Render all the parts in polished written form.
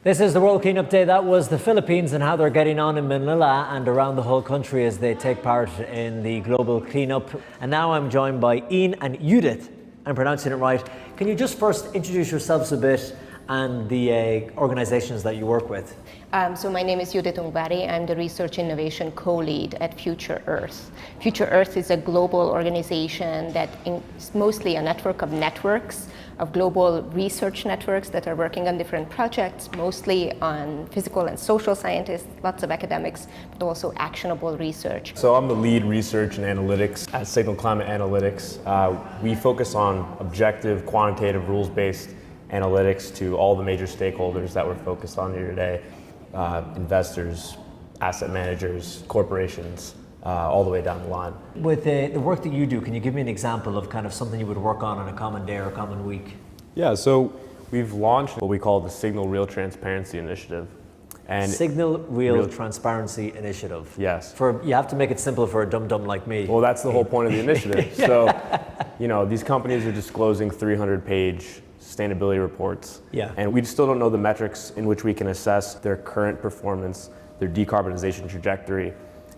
This is the World Cleanup Day. That was the Philippines and how they're getting on in Manila and around the whole country as they take part in the global cleanup. And now I'm joined by Ian and Judith. I'm pronouncing it right. Can you just first introduce yourselves a bit and the organizations that you work with? So my name is Judith Ungbari. I'm the Research Innovation Co-Lead at Future Earth. Future Earth is a global organization that is mostly a network of networks, of global research networks that are working on different projects, mostly on physical and social scientists, lots of academics, but also actionable research. So I'm the lead research and analytics at Signal Climate Analytics. We focus on objective, quantitative, rules-based analytics to all the major stakeholders that we're focused on here today. Investors, asset managers, corporations, all the way down the line. With the work that you do, can you give me an example of kind of something you would work on a common day or a common week? Yeah, so we've launched what we call the Signal Real Transparency Initiative. And Signal Real Transparency Initiative. Yes. You have to make it simple for a dum-dum like me. Well, that's the whole point of the initiative. Yeah. So, these companies are disclosing 300-page sustainability reports. Yeah. And we still don't know the metrics in which we can assess their current performance, their decarbonization trajectory,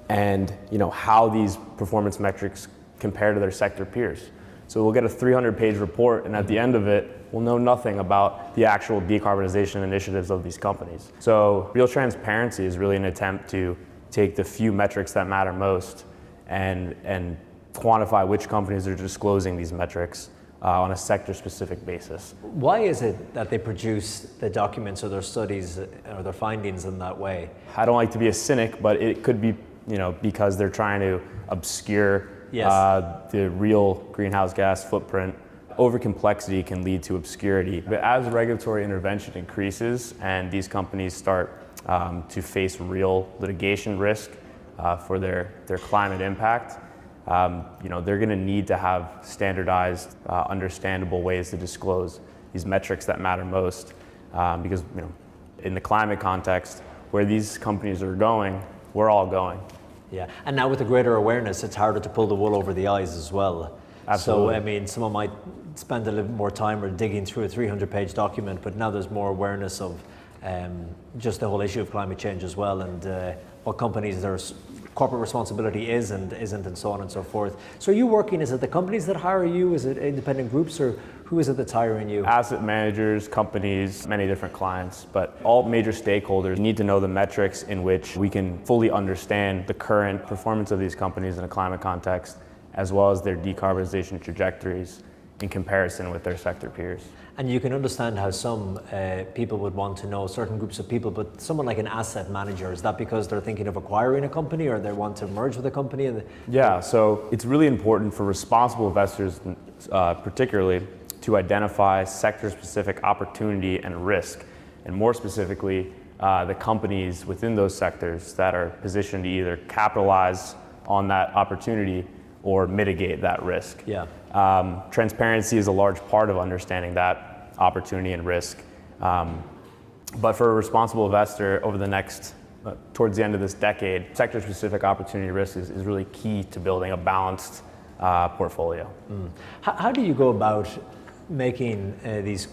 and how these performance metrics compare to their sector peers. So we'll get a 300-page report, and at the end of it, we'll know nothing about the actual decarbonization initiatives of these companies. So real transparency is really an attempt to take the few metrics that matter most and quantify which companies are disclosing these metrics on a sector-specific basis. Why is it that they produce the documents or their studies or their findings in that way? I don't like to be a cynic, but it could be because they're trying to obscure the real greenhouse gas footprint. Overcomplexity can lead to obscurity. But as regulatory intervention increases and these companies start to face real litigation risk for their climate impact, they're going to need to have standardized, understandable ways to disclose these metrics that matter most. Because in the climate context, where these companies are going, we're all going. Yeah, and now with the greater awareness, it's harder to pull the wool over the eyes as well. Absolutely. So, someone might spend a little more time or digging through a 300-page document, but now there's more awareness of just the whole issue of climate change as well, and what companies their corporate responsibility is and isn't, and so on and so forth. So are you working, is it the companies that hire you, is it independent groups, or who is it that's hiring you? Asset managers, companies, many different clients, but all major stakeholders need to know the metrics in which we can fully understand the current performance of these companies in a climate context, as well as their decarbonization trajectories in comparison with their sector peers. And you can understand how some people would want to know, certain groups of people, but someone like an asset manager, is that because they're thinking of acquiring a company or they want to merge with a company? Yeah, so it's really important for responsible investors, particularly, to identify sector-specific opportunity and risk, and more specifically, the companies within those sectors that are positioned to either capitalize on that opportunity or mitigate that risk. Yeah. Transparency is a large part of understanding that opportunity and risk. But for a responsible investor over the next, towards the end of this decade, sector-specific opportunity risk is really key to building a balanced portfolio. How do you go about making these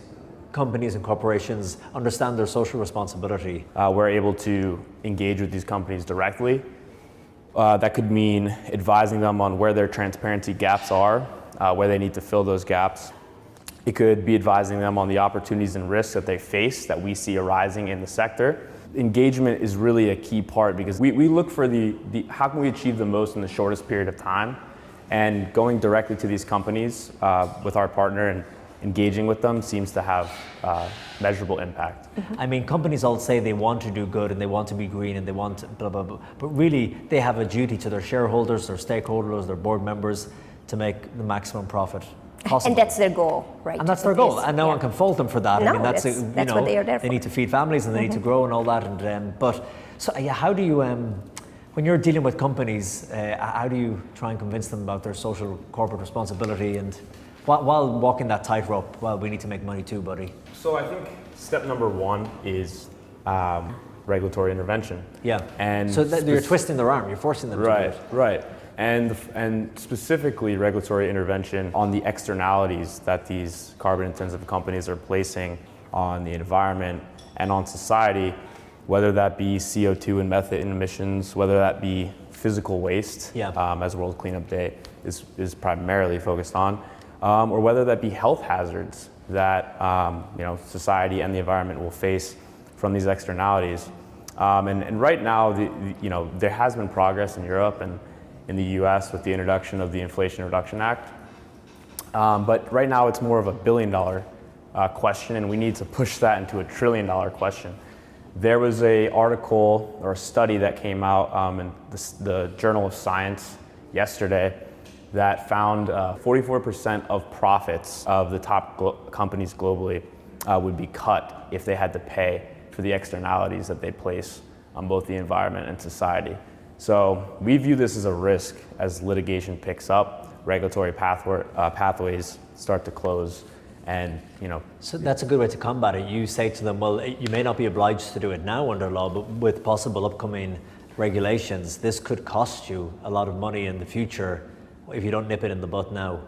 companies and corporations understand their social responsibility? We're able to engage with these companies directly. That could mean advising them on where their transparency gaps are, where they need to fill those gaps. It could be advising them on the opportunities and risks that they face that we see arising in the sector. Engagement is really a key part because we look for the how can we achieve the most in the shortest period of time, and going directly to these companies with our partner and engaging with them seems to have measurable impact. Companies all say they want to do good and they want to be green and they want blah, blah, blah, but really they have a duty to their shareholders, their stakeholders, their board members to make the maximum profit possible. And that's their goal, right? And that's their goal, and no one can fault them for that. No, that's what they are there for. They need to feed families and they need to grow and all that. And how do you, when you're dealing with companies, how do you try and convince them about their social corporate responsibility and while walking that tightrope? Well, we need to make money too, buddy. So I think step number one is regulatory intervention. Yeah. And so you're twisting their arm. You're forcing them to do it. Right. And specifically regulatory intervention on the externalities that these carbon-intensive companies are placing on the environment and on society, whether that be CO2 and methane emissions, whether that be physical waste, as World Cleanup Day is primarily focused on, or whether that be health hazards that society and the environment will face from these externalities. And right now, there has been progress in Europe and in the US with the introduction of the Inflation Reduction Act. But right now it's more of a $1 billion question, and we need to push that into a $1 trillion question. There was an article or a study that came out in the Journal of Science yesterday that found 44% of profits of the top companies globally would be cut if they had to pay for the externalities that they place on both the environment and society. So we view this as a risk as litigation picks up, regulatory pathways start to close, and So that's a good way to combat it. You say to them, well, you may not be obliged to do it now under law, but with possible upcoming regulations, this could cost you a lot of money in the future if you don't nip it in the bud now.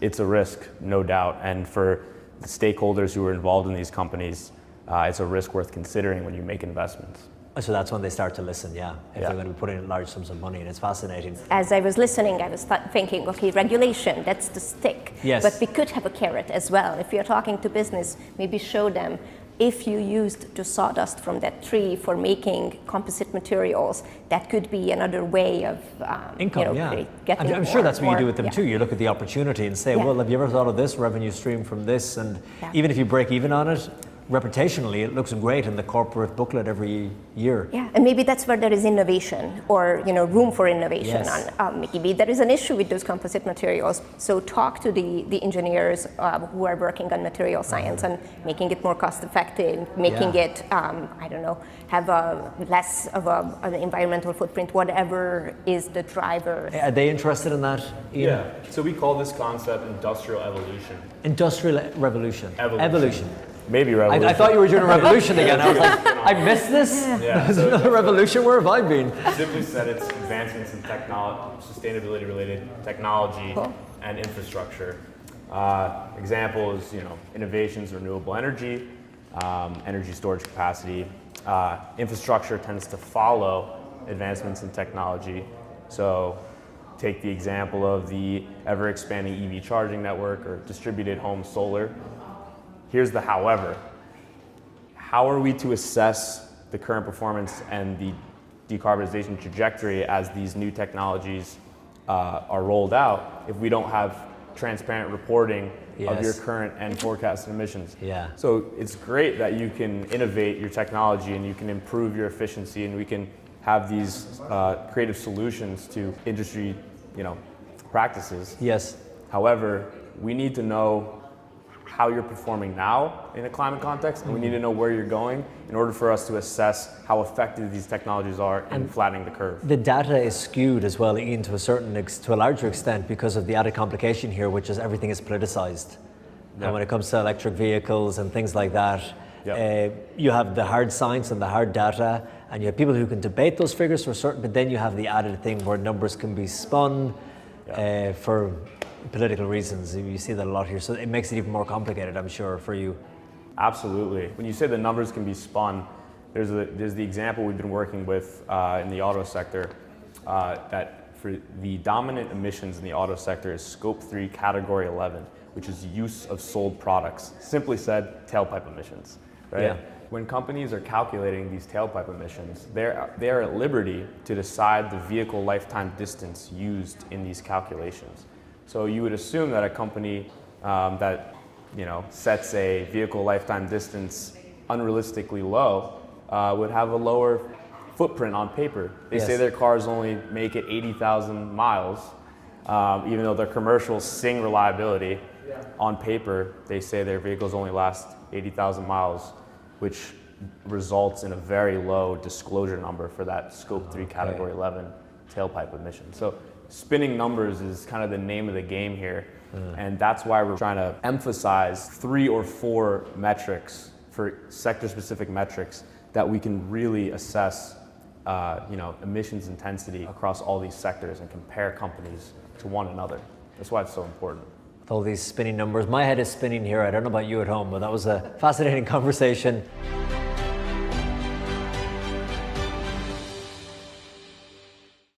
It's a risk, no doubt, and for the stakeholders who are involved in these companies, it's a risk worth considering when you make investments. So that's when they start to listen, if they're going to be putting in large sums of money, and it's fascinating. As I was listening, I was thinking, okay, regulation, that's the stick. Yes. But we could have a carrot as well. If you're talking to business, maybe show them, if you used the sawdust from that tree for making composite materials, that could be another way of income, getting I'm sure that's what you do with them yeah. too. You look at the opportunity and say, well, have you ever thought of this revenue stream from this? And even if you break even on it, reputationally, it looks great in the corporate booklet every year. Yeah, and maybe that's where there is innovation or room for innovation. Yes. Maybe there is an issue with those composite materials. So talk to the engineers who are working on material science and making it more cost effective, making it, have a less of an environmental footprint, whatever is the driver. Are they interested in that, Ian? Yeah, so we call this concept industrial evolution. Industrial revolution. Evolution. Maybe revolution. I thought you were doing a revolution again. I was like, I missed this? Yeah, There's another revolution? Where have I been? Simply said, it's advancements in sustainability-related technology and infrastructure. Example is, innovations in renewable energy, energy storage capacity. Infrastructure tends to follow advancements in technology. So take the example of the ever-expanding EV charging network or distributed home solar. Here's the however. How are we to assess the current performance and the decarbonization trajectory as these new technologies are rolled out if we don't have transparent reporting of your current and forecasted emissions? Yeah. So it's great that you can innovate your technology and you can improve your efficiency, and we can have these creative solutions to industry, practices. Yes. However, we need to know how you're performing now in a climate context, and we need to know where you're going in order for us to assess how effective these technologies are in flattening the curve. The data is skewed as well, Ian, to a larger extent because of the added complication here, which is everything is politicized. And when it comes to electric vehicles and things like that, you have the hard science and the hard data, and you have people who can debate those figures for certain, but then you have the added thing where numbers can be spun for political reasons. You see that a lot here, so it makes it even more complicated, I'm sure, for you. Absolutely. When you say the numbers can be spun, there's the example we've been working with in the auto sector, that for the dominant emissions in the auto sector is Scope 3 Category 11, which is use of sold products. Simply said, tailpipe emissions, right? Yeah. When companies are calculating these tailpipe emissions, they're at liberty to decide the vehicle lifetime distance used in these calculations. So you would assume that a company that sets a vehicle lifetime distance unrealistically low would have a lower footprint on paper. They say their cars only make it 80,000 miles, even though their commercials sing reliability. On paper, they say their vehicles only last 80,000 miles, which results in a very low disclosure number for that Scope 3 Category 11 tailpipe emission. So spinning numbers is kind of the name of the game here. And that's why we're trying to emphasize 3 or 4 metrics for sector-specific metrics that we can really assess emissions intensity across all these sectors and compare companies to one another. That's why it's so important. With all these spinning numbers. My head is spinning here. I don't know about you at home, but that was a fascinating conversation.